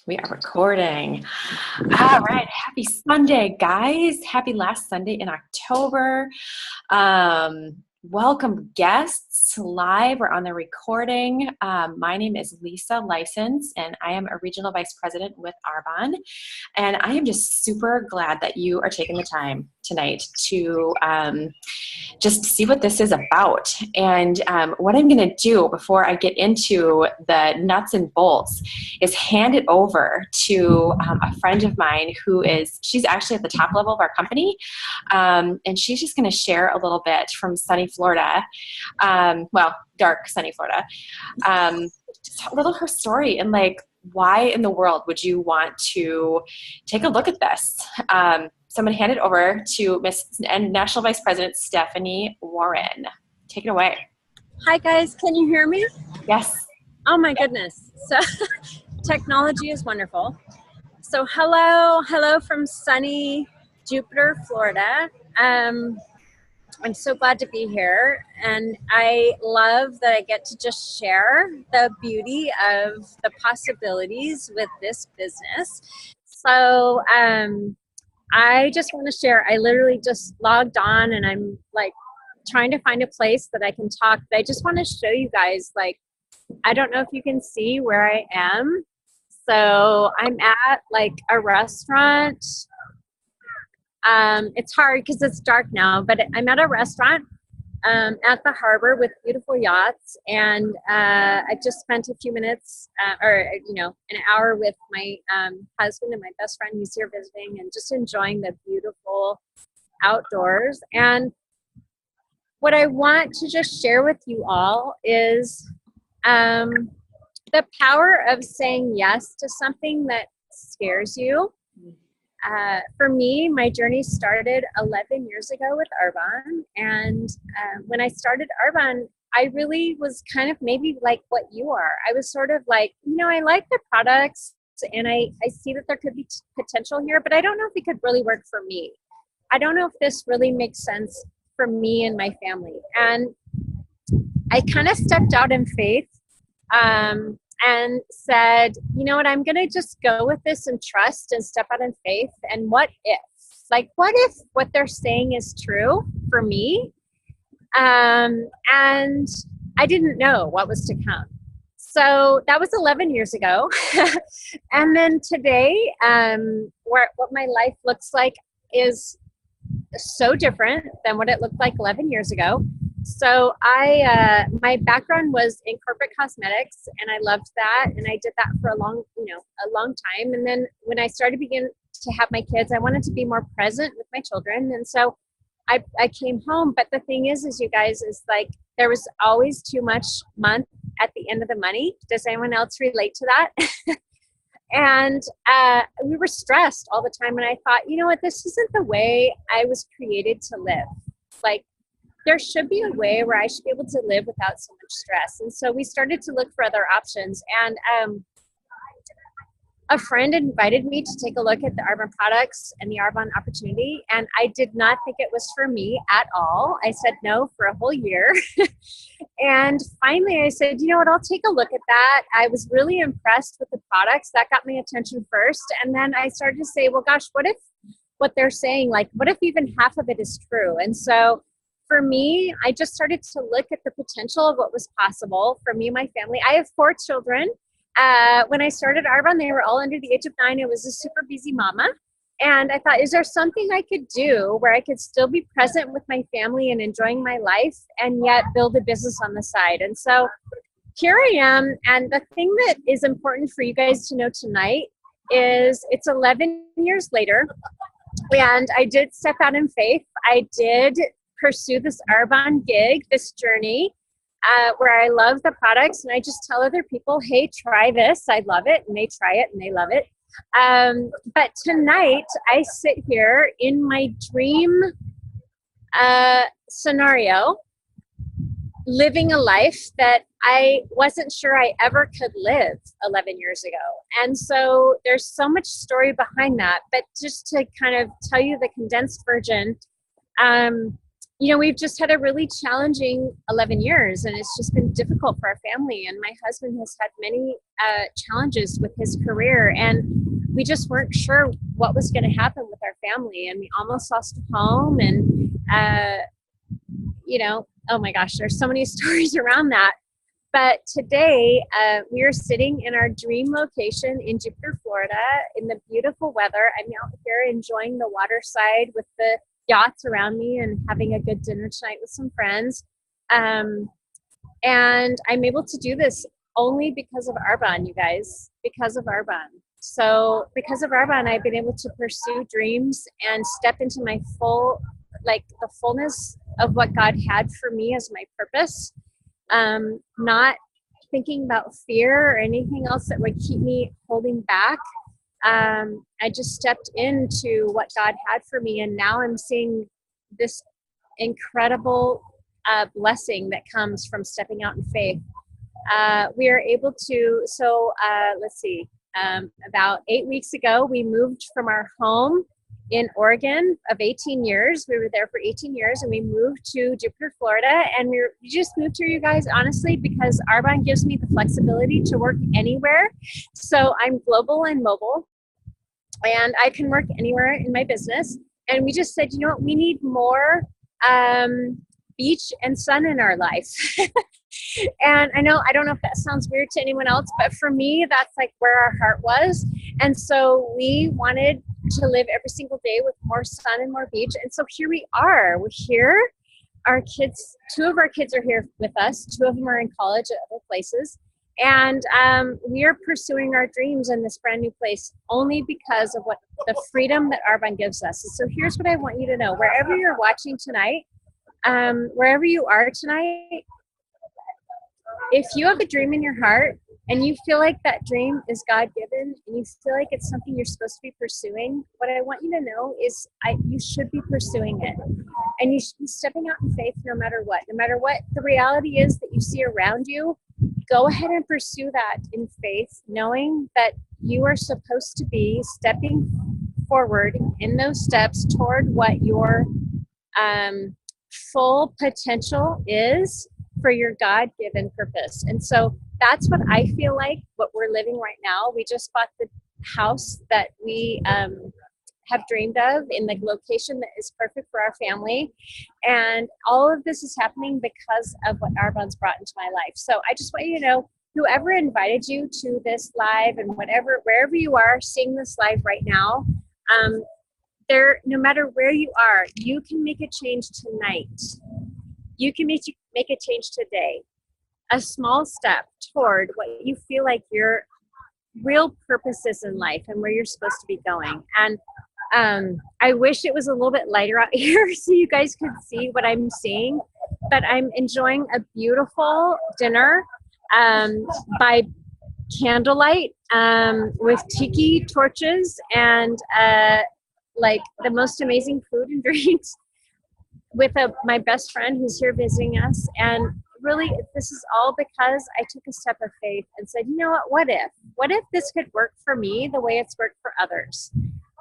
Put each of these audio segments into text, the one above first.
We are recording. All right. Happy Sunday, guys. Happy last Sunday in October. Welcome guests live or on the recording. My name is Lisa License, and I am a regional vice president with Arbonne. And I am just super glad that you are taking the time tonight to just see what this is about. And what I'm going to do before I get into the nuts and bolts is hand it over to a friend of mine she's actually at the top level of our company. And she's just going to share a little bit from sunny Florida, dark sunny Florida, just a little her story and why in the world would you want to take a look at this? So I'm going to hand it over to Miss and National Vice President Stephanie Warren. Take it away. Hi guys, can you hear me? Yes. Oh my goodness. So technology is wonderful. So hello from sunny Jupiter, Florida. I'm so glad to be here, and I love that I get to just share the beauty of the possibilities with this business. So I just want to share, I literally just logged on and I'm trying to find a place that I can talk. But I just want to show you guys, I don't know if you can see where I am. So I'm at a restaurant. It's hard because it's dark now, but I'm at a restaurant at the harbor with beautiful yachts, and I just spent a few minutes an hour with my husband and my best friend who's here visiting, and just enjoying the beautiful outdoors. And what I want to just share with you all is the power of saying yes to something that scares you. For me, my journey started 11 years ago with Arbonne. And when I started Arbonne, I really was kind of maybe like what you are. I was sort of I like the products and I see that there could be potential here, but I don't know if it could really work for me. I don't know if this really makes sense for me and my family. And I kind of stepped out in faith. And said, you know what, I'm going to just go with this and trust and step out in faith. And what if? What if what they're saying is true for me? And I didn't know what was to come. So that was 11 years ago. And then today, what my life looks like is so different than what it looked like 11 years ago. So my background was in corporate cosmetics, and I loved that, and I did that for a long time. And then when I begin to have my kids, I wanted to be more present with my children, and so I came home. But the thing is you guys, is there was always too much month at the end of the money. Does anyone else relate to that? And we were stressed all the time, and I thought, you know what, this isn't the way I was created to live. There should be a way where I should be able to live without so much stress. And so we started to look for other options. And a friend invited me to take a look at the Arbonne products and the Arbonne opportunity. And I did not think it was for me at all. I said no for a whole year. And finally I said, you know what, I'll take a look at that. I was really impressed with the products. That got my attention first. And then I started to say, well, gosh, what if what they're saying, what if even half of it is true? And so for me, I just started to look at the potential of what was possible for me and my family. I have 4 children. When I started Arbonne, they were all under the age of 9. I was a super busy mama. And I thought, is there something I could do where I could still be present with my family and enjoying my life and yet build a business on the side? And so here I am. And the thing that is important for you guys to know tonight is it's 11 years later. And I did step out in faith. I did pursue this Arbonne gig, this journey, where I love the products, and I just tell other people, hey, try this, I love it, and they try it and they love it. But tonight I sit here in my dream scenario, living a life that I wasn't sure I ever could live 11 years ago. And so there's so much story behind that, but just to kind of tell you the condensed version, we've just had a really challenging 11 years, and it's just been difficult for our family. And my husband has had many challenges with his career, and we just weren't sure what was going to happen with our family. And we almost lost a home, and oh my gosh, there's so many stories around that. But today, we are sitting in our dream location in Jupiter, Florida, in the beautiful weather. I'm out here enjoying the waterside with the yachts around me and having a good dinner tonight with some friends. And I'm able to do this only because of Arbonne, you guys, because of Arbonne. So because of Arbonne, I've been able to pursue dreams and step into my the fullness of what God had for me as my purpose. Not thinking about fear or anything else that would keep me holding back. I just stepped into what God had for me, and now I'm seeing this incredible blessing that comes from stepping out in faith. We are able to, let's see, about 8 weeks ago, we moved from our home in Oregon of 18 years. We were there for 18 years, and we moved to Jupiter, Florida. And we just moved here, you guys, honestly, because Arbonne gives me the flexibility to work anywhere. So I'm global and mobile, and I can work anywhere in my business. And we just said, you know what, we need more beach and sun in our life. And I don't know if that sounds weird to anyone else, but for me, that's like where our heart was. And so we wanted to live every single day with more sun and more beach. And so here we are. We're here. Our kids, 2 of our kids are here with us. 2 of them are in college at other places. And we are pursuing our dreams in this brand new place only because of what the freedom that Arbonne gives us. So here's what I want you to know. Wherever you're watching tonight, wherever you are tonight, if you have a dream in your heart and you feel like that dream is God-given and you feel like it's something you're supposed to be pursuing, what I want you to know is you should be pursuing it. And you should be stepping out in faith no matter what. No matter what the reality is that you see around you, go ahead and pursue that in faith, knowing that you are supposed to be stepping forward in those steps toward what your full potential is for your God-given purpose. And so that's what I feel like what we're living right now. We just bought the house that we have dreamed of in the location that is perfect for our family. And all of this is happening because of what Arbonne's brought into my life. So I just want you to know, whoever invited you to this live and wherever you are seeing this live right now, no matter where you are, you can make a change tonight. You can make a change today. A small step toward what you feel like your real purpose is in life and where you're supposed to be going. And I wish it was a little bit lighter out here so you guys could see what I'm seeing, but I'm enjoying a beautiful dinner by candlelight with tiki torches and like the most amazing food and drinks with my best friend who's here visiting us. And really, this is all because I took a step of faith and said, you know what if this could work for me the way it's worked for others?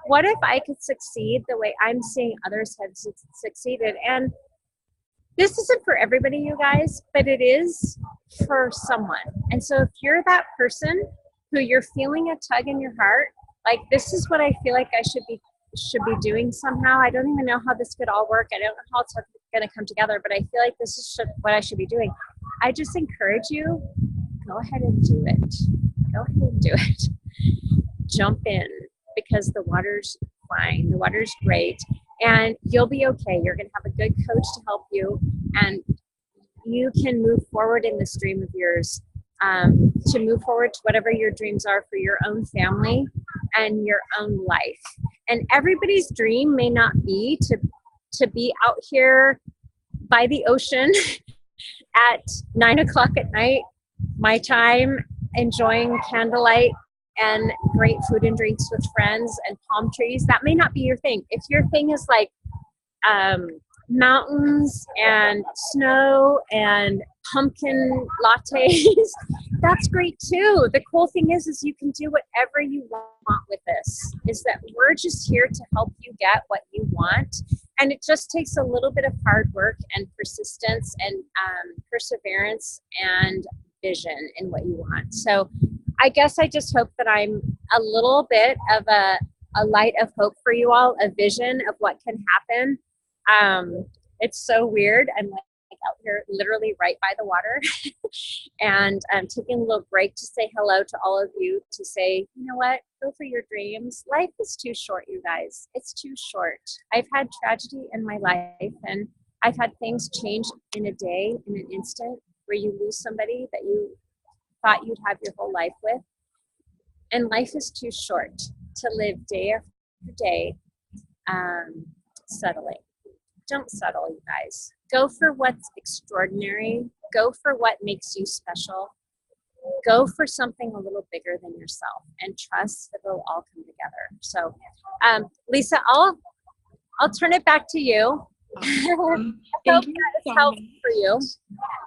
What if I could succeed the way I'm seeing others have succeeded? And this isn't for everybody, you guys, but it is for someone. And so if you're that person who you're feeling a tug in your heart, like this is what I feel like I should be doing somehow. I don't even know how this could all work. I don't know how it's going to come together, but I feel like this is what I should be doing. I just encourage you, go ahead and do it. Go ahead and do it. Jump in, because the water's fine. The water's great, and you'll be okay. You're going to have a good coach to help you, and you can move forward in this dream of yours, to move forward to whatever your dreams are for your own family and your own life. And everybody's dream may not be to be out here by the ocean at 9 o'clock at night, my time, enjoying candlelight and great food and drinks with friends and palm trees. That may not be your thing. If your thing is like mountains and snow and pumpkin lattes, that's great too. The cool thing is you can do whatever you want with this. Is that we're just here to help you get what you want. And it just takes a little bit of hard work and persistence and perseverance and vision in what you want. So I guess I just hope that I'm a little bit of a light of hope for you all, a vision of what can happen. It's so weird. I'm like out here literally right by the water and I'm taking a little break to say hello to all of you, to say, you know what, go for your dreams. Life is too short, you guys. It's too short. I've had tragedy in my life, and I've had things change in a day, in an instant, where you lose somebody that you thought you'd have your whole life with. And life is too short to live day after day settling. Don't settle, you guys. Go for what's extraordinary. Go for what makes you special. Go for something a little bigger than yourself, and trust that it'll all come together. So, Lisa, I'll turn it back to you. Thank Hope you that so is helpful much. for you.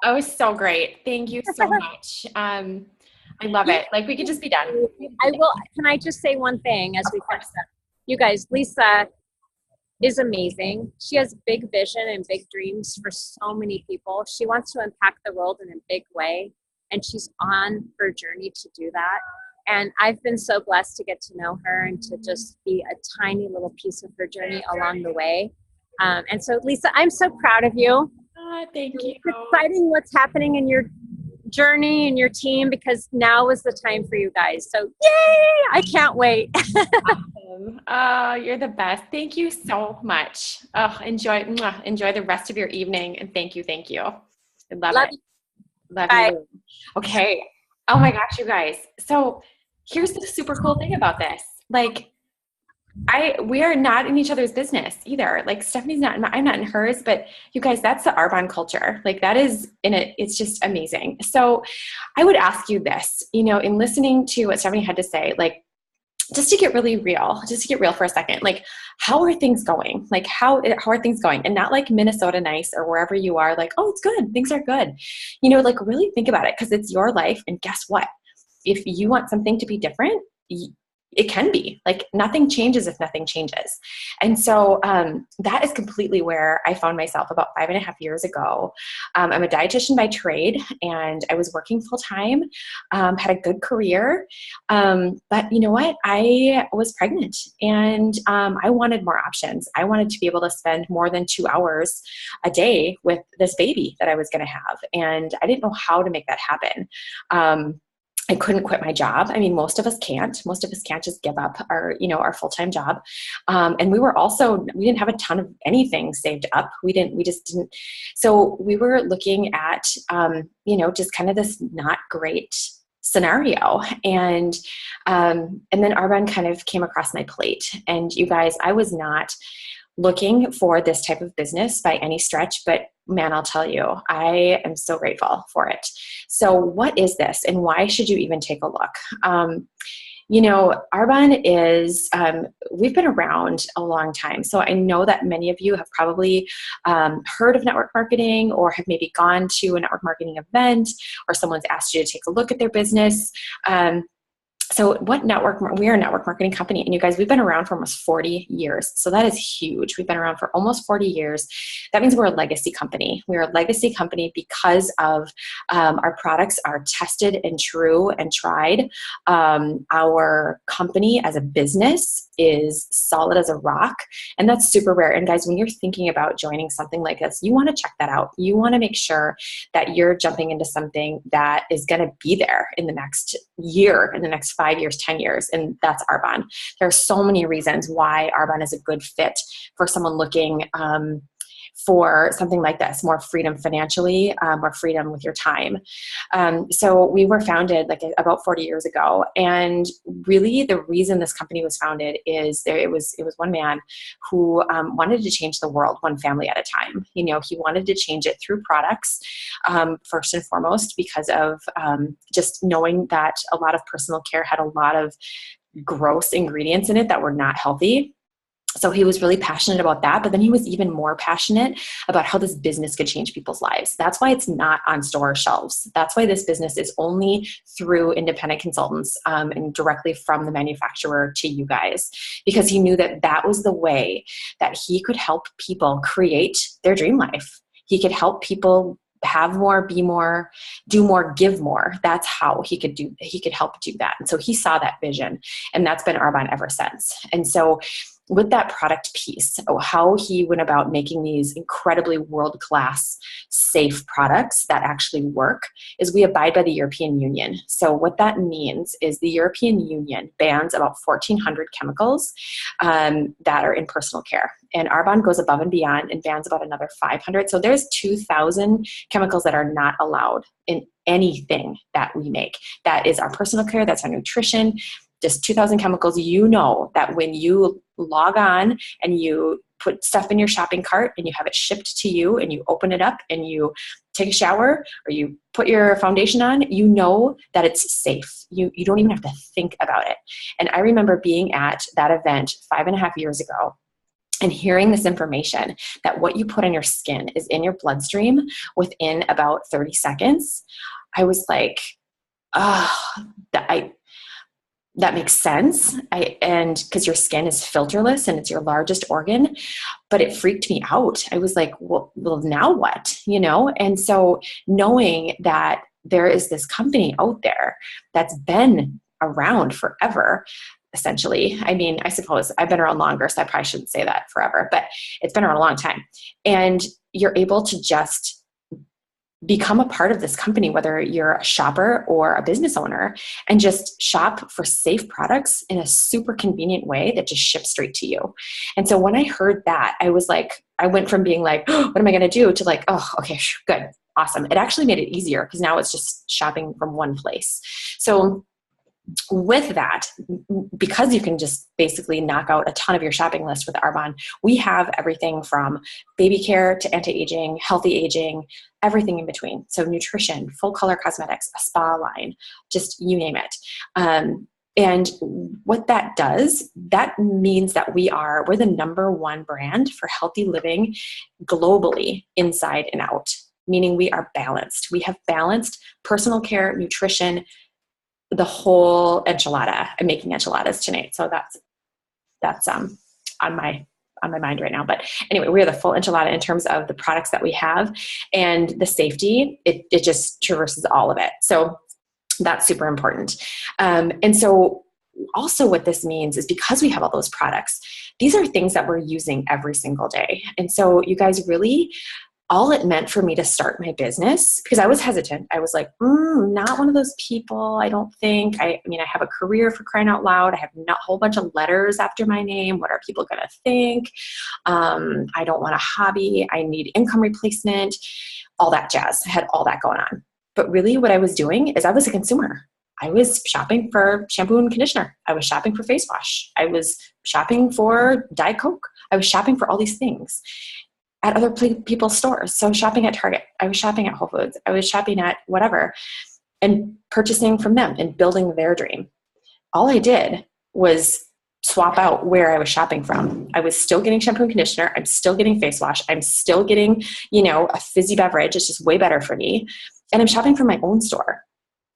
Oh, it's so great. Thank you so much. I love it. Like, we could just be done. I will. Can I just say one thing as we finish up? You guys, Lisa is amazing. She has big vision and big dreams for so many people. She wants to impact the world in a big way, and she's on her journey to do that. And I've been so blessed to get to know her and to just be a tiny little piece of her journey along the way. And so, Lisa, I'm so proud of you. Thank you. It's exciting what's happening in your journey and your team, because now is the time for you guys. So yay! I can't wait. Awesome. Oh, you're the best. Thank you so much. Oh, enjoy the rest of your evening, and thank you. I love it. You. Love Bye. you. Okay. Oh my gosh, you guys. So here's the super cool thing about this. Like, we are not in each other's business either. Like, Stephanie's not, I'm not in hers, but you guys, that's the Arbonne culture. Like, that is in it. It's just amazing. So I would ask you this, in listening to what Stephanie had to say, like, just to get real for a second, like, how are things going? Like, how are things going? And not like Minnesota nice or wherever you are, like, oh, it's good. Things are good. Like, really think about it, because it's your life. And guess what? If you want something to be different, it can be. Like, nothing changes if nothing changes. And so that is completely where I found myself about 5.5 years ago. I'm a dietitian by trade, and I was working full time, had a good career. But you know what? I was pregnant, and I wanted more options. I wanted to be able to spend more than 2 hours a day with this baby that I was going to have. And I didn't know how to make that happen. I couldn't quit my job. I mean, most of us can't just give up our full-time job. And we didn't have a ton of anything saved up. We just didn't. So we were looking at, just kind of this not great scenario. And then Arbonne kind of came across my plate. And you guys, I was not looking for this type of business by any stretch, but man, I'll tell you, I am so grateful for it. So what is this, and why should you even take a look? Arbonne is, we've been around a long time. So I know that many of you have probably heard of network marketing, or have maybe gone to a network marketing event, or someone's asked you to take a look at their business. So we are a network marketing company, and you guys, we've been around for almost 40 years. So that is huge. We've been around for almost 40 years. That means we're a legacy company. We're a legacy company because of our products are tested and true and tried. Our company as a business is solid as a rock, and that's super rare. And guys, when you're thinking about joining something like this, you want to check that out. You want to make sure that you're jumping into something that is going to be there in the next year, in the next 5 years, 10 years, and that's Arbonne. There are so many reasons why Arbonne is a good fit for someone looking for something like this, more freedom financially, more freedom with your time. So we were founded about 40 years ago. And really the reason this company was founded is it was one man who wanted to change the world one family at a time. He wanted to change it through products, first and foremost, because of just knowing that a lot of personal care had a lot of gross ingredients in it that were not healthy. So he was really passionate about that, but then he was even more passionate about how this business could change people's lives. That's why it's not on store shelves. That's why this business is only through independent consultants and directly from the manufacturer to you guys, because he knew that that was the way that he could help people create their dream life. He could help people have more, be more, do more, give more. That's how he could help do that. And so he saw that vision, and that's been Arbonne ever since. And so with that product piece, how he went about making these incredibly world-class, safe products that actually work is we abide by the European Union. So what that means is the European Union bans about 1,400 chemicals that are in personal care. And Arbonne goes above and beyond and bans about another 500. So there's 2,000 chemicals that are not allowed in anything that we make. That is our personal care, that's our nutrition, just 2,000 chemicals. You know that when you log on and you put stuff in your shopping cart and you have it shipped to you and you open it up and you take a shower or you put your foundation on, you know that it's safe. You don't even have to think about it. And I remember being at that event 5.5 years ago and hearing this information that what you put on your skin is in your bloodstream within about 30 seconds. I was like, that makes sense. And because your skin is filterless and it's your largest organ, but it freaked me out. I was like, well, now what? And so knowing that there is this company out there that's been around forever, essentially. I mean, I suppose I've been around longer, so I probably shouldn't say that forever, but it's been around a long time. And you're able to just become a part of this company, whether you're a shopper or a business owner, and just shop for safe products in a super convenient way that just ships straight to you. And so when I heard that, I was like, I went from being like, oh, what am I going to do, to like, oh, okay, good, awesome. It actually made it easier because now it's just shopping from one place. So with that, because you can just basically knock out a ton of your shopping list with Arbonne, we have everything from baby care to anti-aging, healthy aging, everything in between. So nutrition, full color cosmetics, a spa line, just you name it. And what that does, that means that we're the #1 brand for healthy living globally, inside and out, meaning we are balanced. We have balanced personal care, nutrition, the whole enchilada. I'm making enchiladas tonight, so that's on my mind right now. But anyway, we are the full enchilada in terms of the products that we have, and the safety. It just traverses all of it. So that's super important. And so also what this means is because we have all those products, these are things that we're using every single day. And so you guys really, all it meant for me to start my business, because I was hesitant. I was like, not one of those people, I don't think. I mean, I have a career, for crying out loud. I have a whole bunch of letters after my name. What are people going to think? I don't want a hobby. I need income replacement, all that jazz. I had all that going on. But really what I was doing is I was a consumer. I was shopping for shampoo and conditioner. I was shopping for face wash. I was shopping for Diet Coke. I was shopping for all these things at other people's stores. So shopping at Target, I was shopping at Whole Foods, I was shopping at whatever, and purchasing from them and building their dream. All I did was swap out where I was shopping from. I was still getting shampoo and conditioner. I'm still getting face wash. I'm still getting, a fizzy beverage. It's just way better for me. And I'm shopping from my own store.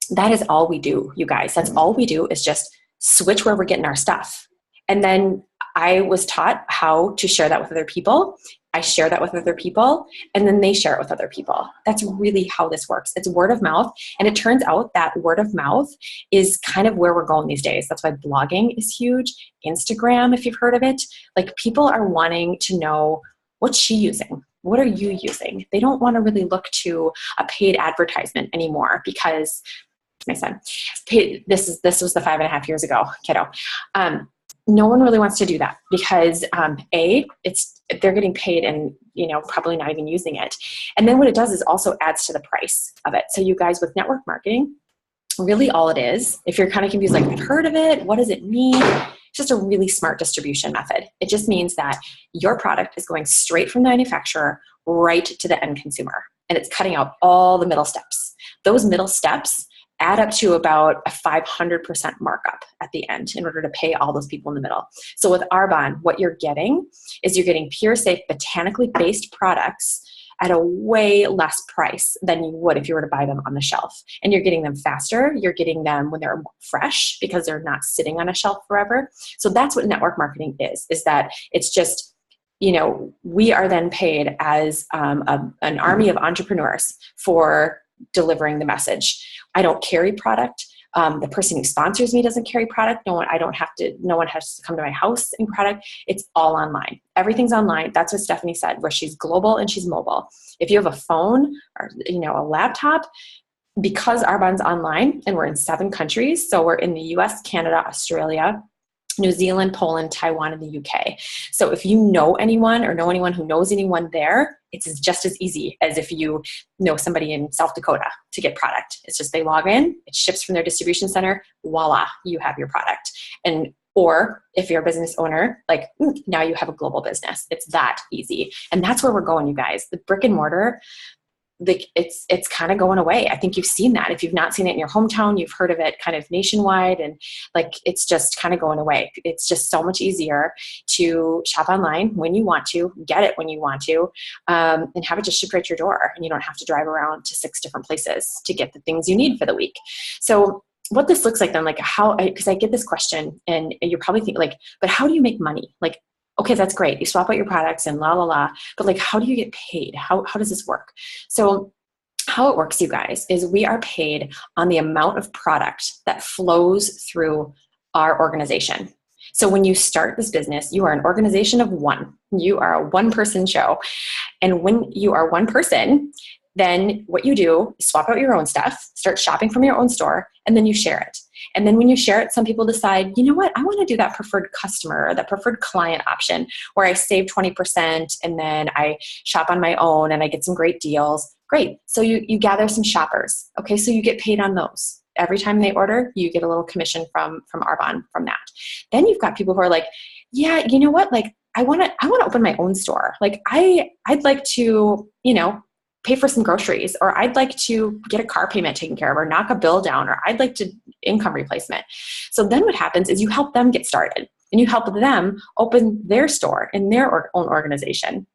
That is all we do, you guys. That's all we do, is just switch where we're getting our stuff. And then I was taught how to share that with other people. I share that with other people, and then they share it with other people. That's really how this works. It's word of mouth. And it turns out that word of mouth is kind of where we're going these days. That's why blogging is huge. Instagram, if you've heard of it, like people are wanting to know, what's she using? What are you using? They don't want to really look to a paid advertisement anymore, because my son, this was the 5.5 years ago, kiddo. No one really wants to do that because they're getting paid and probably not even using it. And then what it does is also adds to the price of it. So you guys, with network marketing, really all it is, if you're kind of confused, like, I've heard of it, what does it mean? It's just a really smart distribution method. It just means that your product is going straight from the manufacturer right to the end consumer, and it's cutting out all the middle steps. Those middle steps add up to about a 500% markup at the end in order to pay all those people in the middle. So with Arbonne, what you're getting is you're getting pure, safe, botanically based products at a way less price than you would if you were to buy them on the shelf. And you're getting them faster. You're getting them when they're fresh because they're not sitting on a shelf forever. So that's what network marketing is that it's just, we are then paid as an army of entrepreneurs for delivering the message. I don't carry product. The person who sponsors me doesn't carry product. No one has to come to my house and product. It's all online. Everything's online. That's what Stephanie said, where she's global and she's mobile. If you have a phone or, a laptop, because Arbonne's online and we're in 7 countries. So we're in the US, Canada, Australia, New Zealand, Poland, Taiwan, and the UK. So if you know anyone or know anyone who knows anyone there, it's just as easy as if you know somebody in South Dakota to get product. It's just they log in, it ships from their distribution center, voila, you have your product. Or if you're a business owner, now you have a global business. It's that easy. And that's where we're going, you guys. The brick and mortar, it's kind of going away. I think you've seen that. If you've not seen it in your hometown, you've heard of it kind of nationwide, and it's just kind of going away. It's just so much easier to shop online when you want to, get it when you want to, and have it just shipped right to your door. And you don't have to drive around to 6 different places to get the things you need for the week. So what this looks like then, because I get this question and you're probably thinking but how do you make money? Okay, that's great. You swap out your products and but how do you get paid? How does this work? So how it works, you guys, is we are paid on the amount of product that flows through our organization. So when you start this business, you are an organization of one. You are a one-person show. And when you are one person, then what you do is swap out your own stuff, start shopping from your own store, and then you share it. And then when you share it, some people decide, you know what, I want to do that preferred customer or that preferred client option where I save 20% and then I shop on my own and I get some great deals. Great. So you gather some shoppers. Okay, so you get paid on those. Every time they order, you get a little commission from Arbonne from that. Then you've got people who are like, yeah, you know what, I want to open my own store. I'd like to, pay for some groceries, or I'd like to get a car payment taken care of, or knock a bill down, or I'd like to income replacement. So then what happens is you help them get started and you help them open their store in their own organization.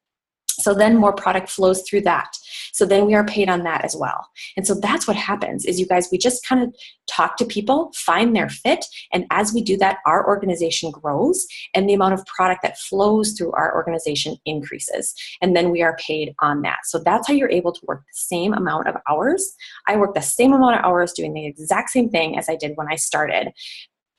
So then more product flows through that. So then we are paid on that as well. And so that's what happens is, you guys, we just kind of talk to people, find their fit. And as we do that, our organization grows and the amount of product that flows through our organization increases. And then we are paid on that. So that's how you're able to work the same amount of hours. I work the same amount of hours doing the exact same thing as I did when I started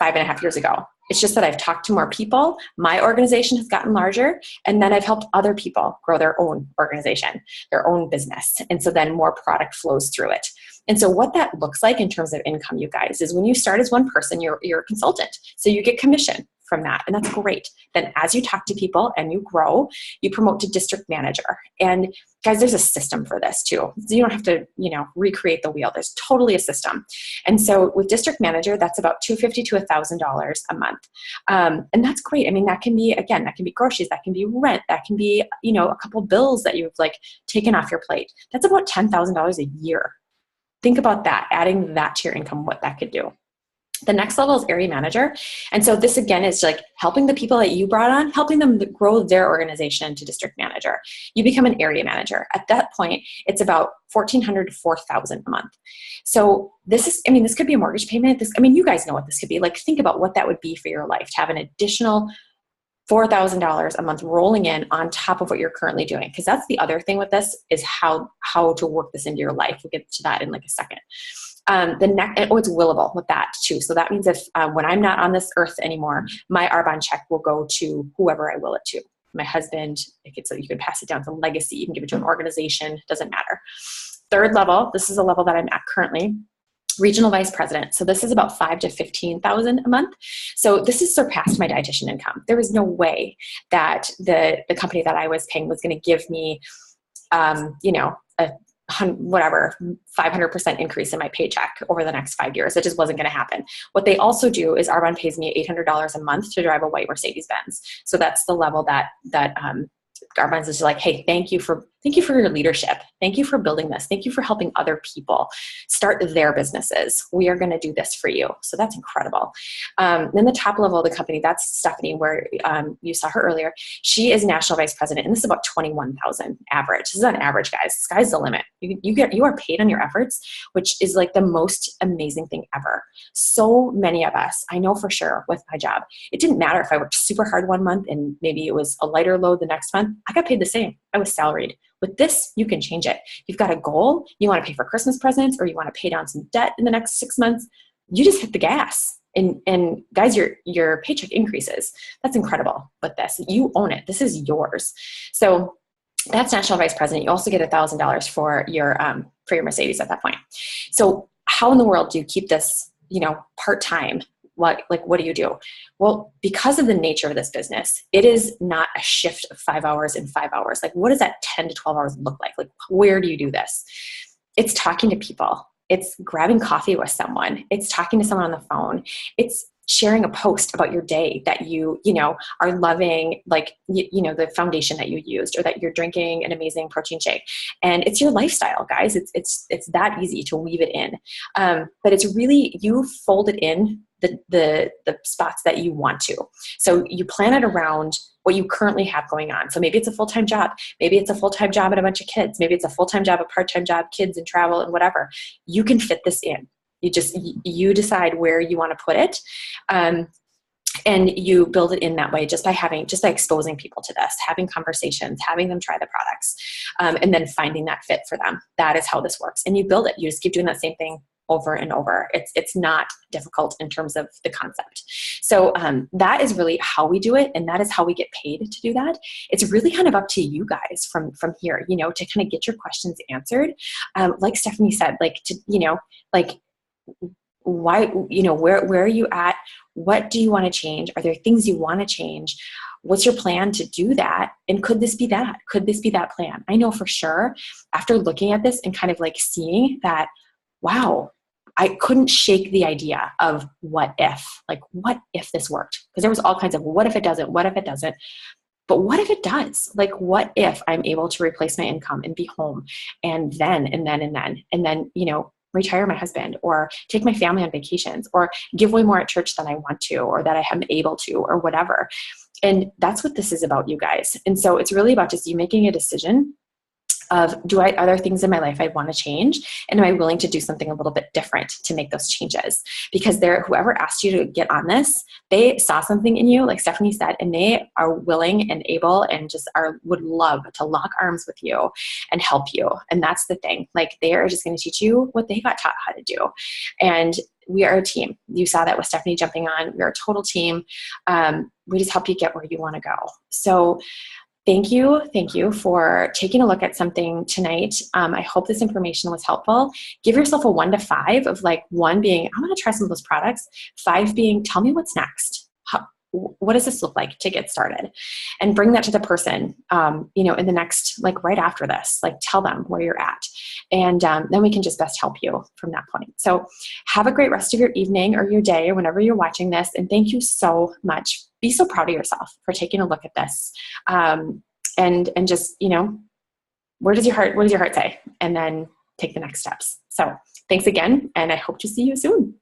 5.5 years ago. It's just that I've talked to more people, my organization has gotten larger, and then I've helped other people grow their own organization, their own business. And so then more product flows through it. And so what that looks like in terms of income, you guys, is when you start as one person, you're a consultant. So you get commission from that, and that's great. Then as you talk to people and you grow, you promote to district manager. And guys, there's a system for this too. So you don't have to, recreate the wheel. There's totally a system. And so with district manager, that's about $250 to $1,000 a month. And that's great. I mean, that can be groceries, that can be rent, that can be, a couple bills that you've taken off your plate. That's about $10,000 a year. Think about that, adding that to your income, what that could do. The next level is area manager. And so this again is helping the people that you brought on, helping them grow their organization to district manager. You become an area manager. At that point, it's about $1,400 to $4,000 a month. So this could be a mortgage payment. You guys know what this could be. Think about what that would be for your life to have an additional $4,000 a month rolling in on top of what you're currently doing. Because that's the other thing with this is how to work this into your life. We'll get to that in a second. It's willable with that too. So that means if when I'm not on this earth anymore, my Arbonne check will go to whoever I will it to. My husband, you can pass it down to legacy, you can give it to an organization, doesn't matter. Third level, this is a level that I'm at currently, regional vice president. So this is about $5,000 to $15,000 a month. So this has surpassed my dietitian income. There was no way that the company that I was paying was going to give me, a 500% increase in my paycheck over the next 5 years. It just wasn't going to happen. What they also do is Arbonne pays me $800 a month to drive a white Mercedes-Benz. So that's the level that Arbonne is hey, thank you for Thank you for your leadership. Thank you for building this. Thank you for helping other people start their businesses. We are going to do this for you. So that's incredible. Then the top level of the company, that's Stephanie, where you saw her earlier. She is national vice president, and this is about 21,000 average. This is on average, guys. Sky's the limit. You are paid on your efforts, which is like the most amazing thing ever. So many of us, I know for sure with my job, it didn't matter if I worked super hard one month and maybe it was a lighter load the next month. I got paid the same. I was salaried. With this, you can change it. You've got a goal. You want to pay for Christmas presents, or you want to pay down some debt in the next 6 months. You just hit the gas. And guys, your paycheck increases. That's incredible with this. You own it. This is yours. So that's national vice president. You also get $1,000 for your Mercedes at that point. So how in the world do you keep this, part-time? What do you do? Well, because of the nature of this business, it is not a shift of 5 hours in 5 hours. Like, what does that 10 to 12 hours look like? Like, where do you do this? It's talking to people. It's grabbing coffee with someone. It's talking to someone on the phone. It's sharing a post about your day that you are loving, like, the foundation that you used, or that you're drinking an amazing protein shake. And it's your lifestyle, guys. It's that easy to weave it in. But it's really, you fold it in the spots that you want to. So you plan it around what you currently have going on. So maybe it's a full-time job. Maybe it's a full-time job and a bunch of kids. Maybe it's a full-time job, a part-time job, kids and travel and whatever. You can fit this in. You decide where you want to put it. And you build it in that way just by exposing people to this, having conversations, having them try the products, and then finding that fit for them. That is how this works. And you build it. You just keep doing that same thing over and over. It's not difficult in terms of the concept. So that is really how we do it, and that is how we get paid to do that. It's really kind of up to you guys from here, to kind of get your questions answered. Like Stephanie said, why, where are you at? What do you want to change? Are there things you want to change? What's your plan to do that? And could this be that? Could this be that plan? I know for sure, after looking at this and kind of like seeing that, wow, I couldn't shake the idea of what if this worked? Because there was all kinds of, what if it doesn't? What if it doesn't? But what if it does? Like, what if I'm able to replace my income and be home and then, retire my husband, or take my family on vacations, or give way more at church than I want to, or that I am able to, or whatever. And that's what this is about, you guys. And so it's really about just you making a decision of, are there things in my life I want to change? And am I willing to do something a little bit different to make those changes? Because whoever asked you to get on this, they saw something in you, like Stephanie said, and they are willing and able and just would love to lock arms with you and help you. And that's the thing. Like, they are just going to teach you what they got taught how to do. And we are a team. You saw that with Stephanie jumping on. We're a total team. We just help you get where you want to go. So thank you for taking a look at something tonight. I hope this information was helpful. Give yourself a 1 to 5 of, like, 1 being, I'm going to try some of those products. 5 being, tell me what's next. What does this look like to get started? And bring that to the person, in the next, like, right after this, like, tell them where you're at. And then we can just best help you from that point. So have a great rest of your evening or your day or whenever you're watching this. And thank you so much. Be so proud of yourself for taking a look at this. And just, what does your heart say? And then take the next steps. So thanks again. And I hope to see you soon.